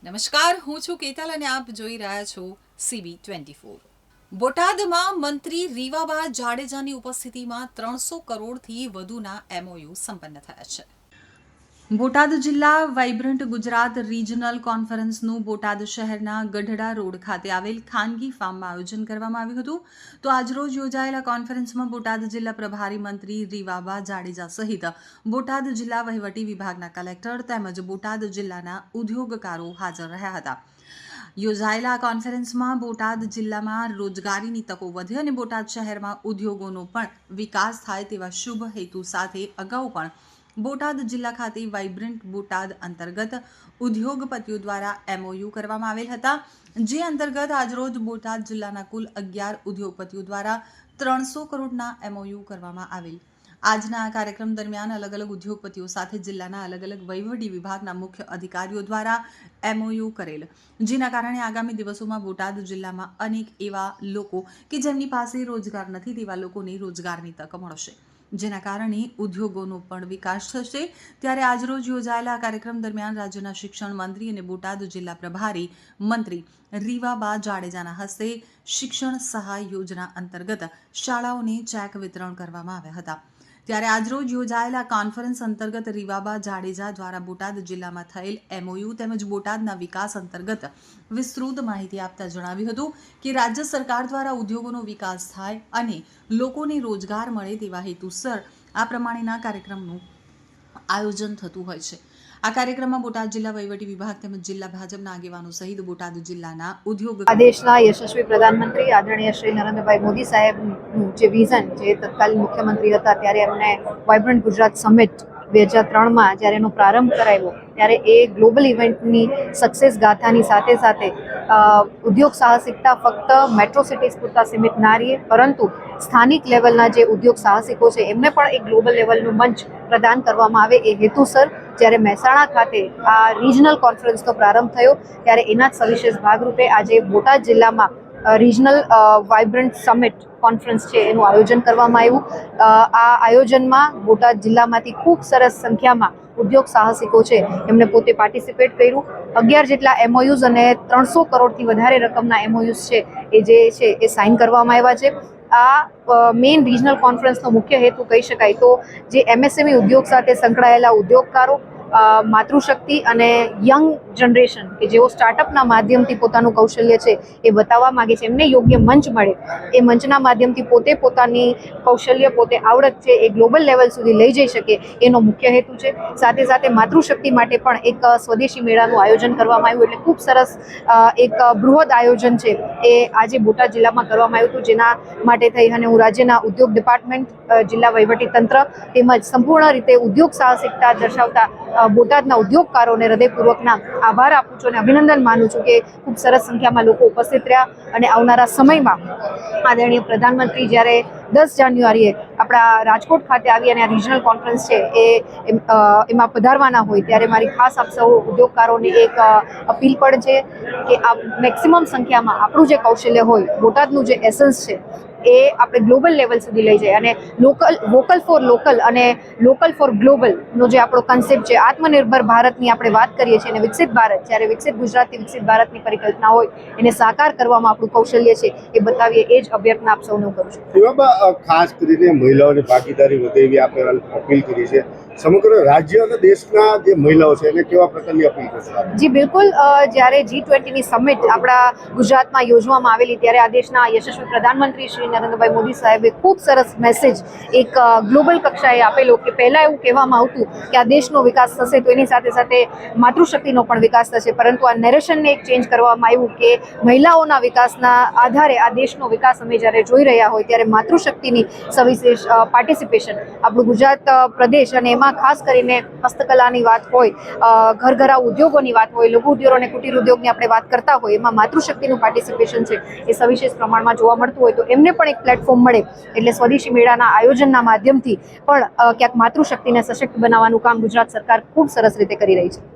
નમસ્કાર, હું છું કેતલ અને આપ જોઈ રહ્યા છો CB24। બોટાદમાં મંત્રી રીવાબા જાડેજાની ઉપસ્થિતિમાં 300 કરોડથી વધુના MOU સંપન્ન થયા છે। બોટાદ જિલ્લા વાઇબ્રન્ટ ગુજરાત રિજનલ કોન્ફરન્સનું બોટાદ શહેરના ગઢડા રોડ ખાતે આવેલ ખાનગી ફાર્મમાં આયોજન કરવામાં આવ્યું હતું। તો આજરોજ યોજાયેલા કોન્ફરન્સમાં બોટાદ જિલ્લા પ્રભારી મંત્રી રીવાબા જાડેજા સહિત બોટાદ જિલ્લા વહીવટી વિભાગના કલેક્ટર તેમજ બોટાદ જિલ્લાના ઉદ્યોગકારો હાજર રહ્યા હતા। યોજાયેલા કોન્ફરન્સમાં બોટાદ જિલ્લામાં રોજગારીની તકો વધે અને બોટાદ શહેરમાં ઉદ્યોગોનો પણ વિકાસ થાય તેવા શુભ હેતુ સાથે અગાઉ પણ બોટાદ જિલ્લા ખાતે વાઇબ્રન્ટ બોટાદ અંતર્ગત ઉદ્યોગપતિઓ દ્વારા MOU કરવામાં આવેલ હતા। જે અંતર્ગત આજરોજ બોટાદ જિલ્લાના કુલ 11 ઉદ્યોગપતિઓ દ્વારા 300 કરોડના MOU કરવામાં આવેલ। આજના આ કાર્યક્રમ દરમિયાન અલગ અલગ ઉદ્યોગપતિઓ સાથે જિલ્લાના અલગ અલગ વહીવટી વિભાગના મુખ્ય અધિકારીઓ દ્વારા MOU કરેલ, જેના કારણે આગામી દિવસોમાં બોટાદ જિલ્લામાં અનેક એવા લોકો કે જેમની પાસે રોજગાર નથી તેવા લોકોને રોજગારની તક મળશે, જેના કારણે ઉદ્યોગોનો પણ વિકાસ થશે। ત્યારે આજરોજ યોજાયેલા કાર્યક્રમ દરમિયાન રાજ્યના શિક્ષણ મંત્રી અને બોટાદ જિલ્લા પ્રભારી મંત્રી રીવાબા જાડેજાના હસ્તે શિક્ષણ સહાય યોજના અંતર્ગત શાળાઓને ચેક વિતરણ કરવામાં આવ્યા હતા। ત્યારે આજરોજ યોજાયેલા કોન્ફરન્સ અંતર્ગત રીવાબા જાડેજા દ્વારા બોટાદ જિલ્લામાં થયેલ MOU તેમજ બોટાદના વિકાસ અંતર્ગત વિસ્તૃત માહિતી આપતા જણાવ્યું હતું કે રાજ્ય સરકાર દ્વારા ઉદ્યોગોનો વિકાસ થાય અને લોકોને રોજગાર મળે તેવા હેતુસર આ પ્રમાણેના કાર્યક્રમનું આયોજન થતું હોય છે। આ કાર્યક્રમમાં બોટાદ જિલ્લા વહીવટી વિભાગ તેમજ જિલ્લા ભાજપના આગેવાનો સહિત બોટાદ જિલ્લાના ઉદ્યોગ દેશના યશસ્વી પ્રધાનમંત્રી આદરણીય શ્રી નરેન્દ્રભાઈ મોદી સાહેબનું જે વિઝન, જે તત્કાલીન મુખ્યમંત્રી હતા ત્યારે એમને વાઇબ્રન્ટ ગુજરાત સમિટ 2003માં જ્યારે એનો પ્રારંભ કરાવ્યો ત્યારે એ ગ્લોબલ ઇવેન્ટની સક્સેસ ગાથાની સાથે સાથે ઉદ્યોગ સાહસિકતા ફક્ત મેટ્રો સિટીઝ પૂરતા સીમિત ના રહે, પરંતુ સ્થાનિક લેવલના જે ઉદ્યોગ સાહસિકો છે એમને પણ એક ગ્લોબલ લેવલનું મંચ પ્રદાન કરવામાં આવે એ હેતુસર જ્યારે મહેસાણા ખાતે આ રિજનલ કોન્ફરન્સનો પ્રારંભ થયો ત્યારે એના જ સવિશેષ ભાગરૂપે આજે બોટાદ જિલ્લામાં રિજનલ વાઇબ્રન્ટ સમિટ કોન્ફરન્સ છે એનું આયોજન કરવામાં આવ્યું। આ આયોજનમાં બોટાદ જિલ્લામાંથી ખૂબ સરસ સંખ્યામાં ઉદ્યોગ સાહસિકો છે એમને પોતે પાર્ટિસિપેટ કર્યું। 11 જેટલા MOUs અને 300 કરોડથી વધારે રકમના MOUs છે એ જે છે એ સાઇન કરવામાં આવ્યા છે। આ મેઇન રિજનલ કોન્ફરન્સનો મુખ્ય હેતુ કહી શકાય તો જે MSME ઉદ્યોગ સાથે સંકળાયેલા ઉદ્યોગકારો, માતૃશક્તિ અને યંગ જનરેશન કે જેઓ સ્ટાર્ટઅપના માધ્યમથી પોતાનું કૌશલ્ય છે એ બતાવવા માગે છે, એમને યોગ્ય મંચ મળે, એ મંચના માધ્યમથી પોતે પોતાની કૌશલ્ય, પોતે આવડત છે એ ગ્લોબલ લેવલ સુધી લઈ જઈ શકે એનો મુખ્ય હેતુ છે। સાથે સાથે માતૃશક્તિ માટે પણ એક સ્વદેશી મેળાનું આયોજન કરવામાં આવ્યું, એટલે ખૂબ સરસ એક બૃહદ આયોજન છે એ આજે બોટાદ જિલ્લામાં કરવામાં આવ્યું હતું, જેના માટે થઈ અને હું રાજ્યના ઉદ્યોગ ડિપાર્ટમેન્ટ, જિલ્લા વહીવટી તંત્ર તેમજ સંપૂર્ણ રીતે ઉદ્યોગ સાહસિકતા દર્શાવતા બોટાદના ઉદ્યોગકારોને હૃદયપૂર્વકના આભાર આપું છું અને અભિનંદન માનું છું કે ખૂબ સરસ સંખ્યામાં લોકો ઉપસ્થિત રહ્યા અને આવનારા સમયમાં આદરણીય પ્રધાનમંત્રી જ્યારે 10 જાન્યુઆરીએ આપણા રાજકોટ ખાતે આવી અને આ રિજનલ કોન્ફરન્સ છે એમાં પધારવાના હોય ત્યારે મારી ખાસ આપ સૌ ઉદ્યોગકારોને એક અપીલ પણ છે કે આ મેક્સિમમ સંખ્યામાં આપણું જે કૌશલ્ય હોય, બોટાદનું જે એસન્સ છે એ આપણે ગ્લોબલ લેવલ સુધી લઈ જાય અને વોકલ ફોર લોકલ અને લોકલ ફોર ગ્લોબલનો જે આપણો કન્સેપ્ટ છે, આત્મનિર્ભર ભારતની આપણે વાત કરીએ છીએ અને વિકસિત ભારત, જ્યારે વિકસિત ગુજરાતથી વિકસિત ભારતની પરિકલ્પના હોય એને સાકાર કરવામાં આપણું કૌશલ્ય છે એ બતાવીએ, એ જ અભ્યર્થના આપ સૌને કરું છું। ખાસ કરીને મહિલાઓની ભાગીદારી વધે એવી આપણે અપીલ કરી છે। સમગ્ર રાજ્ય અને દેશના જે મહિલાઓ છે એને કેવા પ્રકારની અપીલ કરશે? જી બિલકુલ, જ્યારે G20ની સમિટ આપણા ગુજરાતમાં યોજવામાં આવેલી ત્યારે આ દેશના યશસ્વી પ્રધાનમંત્રી શ્રી નરેન્દ્રભાઈ મોદી સાહેબે ખૂબ સરસ મેસેજ એક ગ્લોબલ કક્ષાએ આપેલો કે પહેલાં એવું કહેવામાં આવતું કે આ દેશનો વિકાસ થશે તો એની સાથે સાથે માતૃશક્તિનો પણ વિકાસ થશે, પરંતુ આ નેરેશનને એક ચેન્જ કરવામાં આવ્યું કે મહિલાઓના વિકાસના આધારે આ દેશનો વિકાસ અમે જ્યારે જોઈ રહ્યા હોય ત્યારે માતૃશક્તિની સવિશેષ પાર્ટિસિપેશન આપણું ગુજરાત પ્રદેશ અને એમાં ખાસ કરીને હસ્તકલાની વાત હોય, ઘરઘરાઉ ઉદ્યોગોની વાત હોય, લઘુ ઉદ્યોગ અને કુટીર ઉદ્યોગની આપણે વાત કરતા હોય એમાં માતૃશક્તિનું પાર્ટિસિપેશન છે એ સવિશેષ પ્રમાણમાં જોવા મળતું હોય તો એમને પણ એક પ્લેટફોર્મ મળે, એટલે સ્વદેશી મેળાના આયોજનના માધ્યમથી પણ ક્યાંક માતૃશક્તિને સશક્ત બનાવવાનું કામ ગુજરાત સરકાર ખૂબ સરસ રીતે કરી રહી છે।